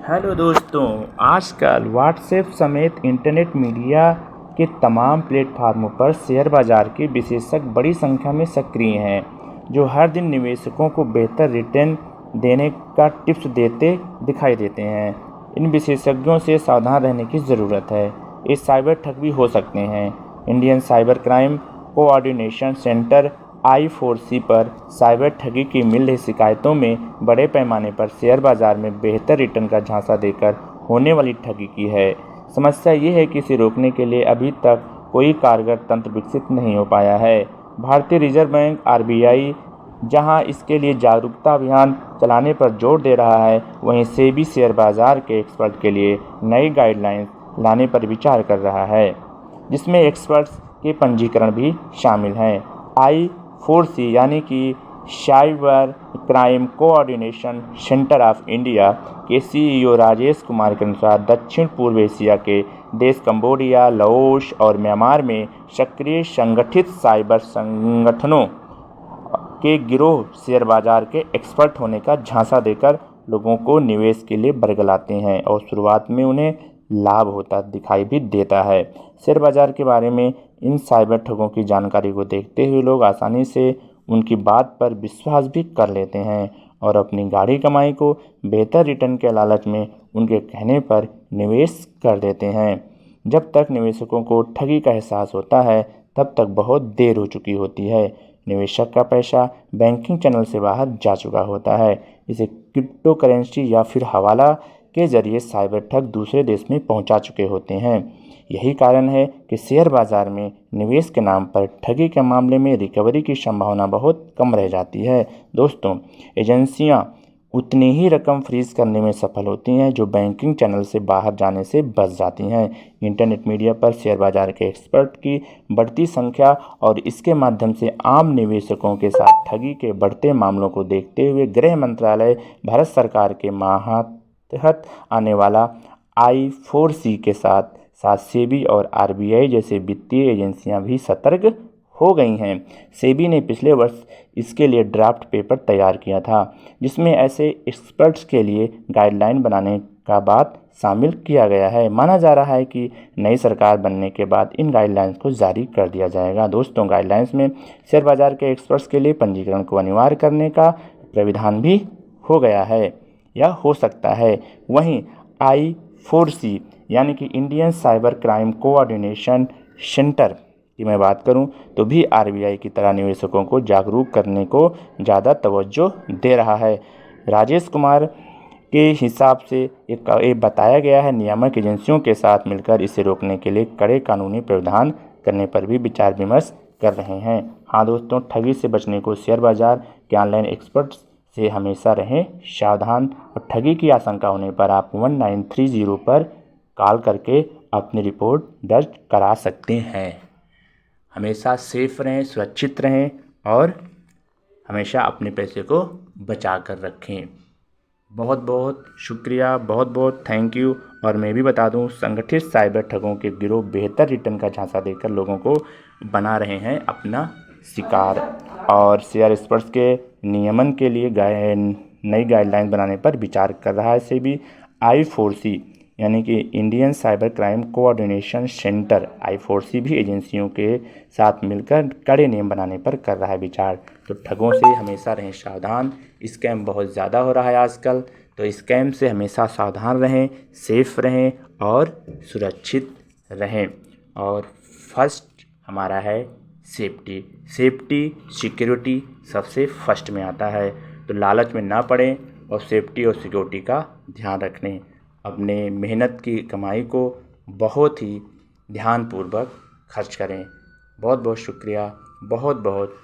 Hello दोस्तों, आजकल WhatsApp समेत इंटरनेट मीडिया के तमाम प्लेटफार्मों पर शेयर बाजार के विशेषज्ञ बड़ी संख्या में सक्रिय हैं, जो हर दिन निवेशकों को बेहतर रिटर्न देने का टिप्स देते दिखाई देते हैं। इन विशेषज्ञों से सावधान रहने की ज़रूरत है, ये साइबर ठग भी हो सकते हैं। Indian cyber crime coordination centre I4C पर साइबर ठगी की मिल रही शिकायतों में बड़े पैमाने पर शेयर बाजार में बेहतर रिटर्न का झांसा देकर होने वाली ठगी की है। समस्या ये है कि इसे रोकने के लिए अभी तक कोई कारगर तंत्र विकसित नहीं हो पाया है। भारतीय रिजर्व बैंक RBI जहां इसके लिए जागरूकता अभियान चलाने पर जोर दे रहा है, वहीं सेबी शेयर बाजार के एक्सपर्ट के लिए नई गाइडलाइंस लाने पर विचार कर रहा है, जिसमें एक्सपर्ट्स के पंजीकरण भी शामिल हैं। I4C यानी कि cyber crime coordination centre of India के CEO राजेश कुमार के अनुसार दक्षिण पूर्व एशिया के देश कंबोडिया, लाओस और म्यांमार में सक्रिय संगठित साइबर संगठनों के गिरोह शेयर बाजार के एक्सपर्ट होने का झांसा देकर लोगों को निवेश के लिए बरगलाते हैं और शुरुआत में उन्हें लाभ होता दिखाई भी देता है। शेयर बाजार के बारे में इन साइबर ठगों की जानकारी को देखते हुए लोग आसानी से उनकी बात पर विश्वास भी कर लेते हैं और अपनी गाढ़ी कमाई को बेहतर रिटर्न के लालच में उनके कहने पर निवेश कर देते हैं। जब तक निवेशकों को ठगी का एहसास होता है, तब तक बहुत देर हो चुकी होती है। निवेशक का पैसा बैंकिंग चैनल से बाहर जा चुका होता है। इसे क्रिप्टो करेंसी या फिर हवाला के जरिए साइबर ठग दूसरे देश में पहुंचा चुके होते हैं। यही कारण है कि शेयर बाजार में निवेश के नाम पर ठगी के मामले में रिकवरी की संभावना बहुत कम रह जाती है। दोस्तों, एजेंसियां उतनी ही रकम फ्रीज करने में सफल होती हैं जो बैंकिंग चैनल से बाहर जाने से बच जाती हैं। इंटरनेट मीडिया पर शेयर बाजार के एक्सपर्ट की बढ़ती संख्या और इसके माध्यम से आम निवेशकों के साथ ठगी के बढ़ते मामलों को देखते हुए गृह मंत्रालय, भारत सरकार के मातहत आने वाला I4C के साथ साथ सेबी और RBI जैसे वित्तीय एजेंसियां भी सतर्क हो गई हैं। सेबी ने पिछले वर्ष इसके लिए ड्राफ्ट पेपर तैयार किया था, जिसमें ऐसे एक्सपर्ट्स के लिए गाइडलाइन बनाने का बात शामिल किया गया है। माना जा रहा है कि नई सरकार बनने के बाद इन गाइडलाइंस को जारी कर दिया जाएगा। दोस्तों, गाइडलाइंस में शेयर बाजार के एक्सपर्ट्स के लिए पंजीकरण को अनिवार्य करने का प्राविधान भी हो गया है या हो सकता है। वहीं I4C यानी कि Indian cyber crime coordination centre की मैं बात करूं तो भी RBI की तरह निवेशकों को जागरूक करने को ज़्यादा तवज्जो दे रहा है। राजेश कुमार के हिसाब से ये बताया गया है, नियामक एजेंसियों के साथ मिलकर इसे रोकने के लिए कड़े कानूनी प्रावधान करने पर भी विचार विमर्श कर रहे हैं। हाँ दोस्तों, ठगी से बचने को शेयर बाजार के ऑनलाइन एक्सपर्ट्स से हमेशा रहें सावधान और ठगी की आशंका होने पर आप 1930 पर कॉल करके अपनी रिपोर्ट दर्ज करा सकते हैं। हमेशा सेफ रहें, सुरक्षित रहें और हमेशा अपने पैसे को बचा कर रखें। बहुत बहुत शुक्रिया, बहुत बहुत थैंक यू। और मैं भी बता दूं, संगठित साइबर ठगों के गिरोह बेहतर रिटर्न का झांसा देकर लोगों को बना रहे हैं अपना शिकार और शेयर एक्सपर्ट्स के नियमन के लिए नई गाइडलाइन बनाने पर विचार कर रहा है। सेबी I4C यानी कि Indian cyber crime coordination centre I4C भी एजेंसियों के साथ मिलकर कड़े नियम बनाने पर कर रहा है विचार। तो ठगों से हमेशा रहें सावधान। स्कैम बहुत ज़्यादा हो रहा है आजकल, तो स्कैम से हमेशा सावधान रहें, सेफ रहें और सुरक्षित रहें। और फर्स्ट हमारा है सेफ्टी। सिक्योरिटी सबसे फर्स्ट में आता है, तो लालच में ना पड़ें और सेफ्टी और सिक्योरिटी का ध्यान रखें। अपने मेहनत की कमाई को बहुत ही ध्यानपूर्वक खर्च करें। बहुत बहुत शुक्रिया, बहुत बहुत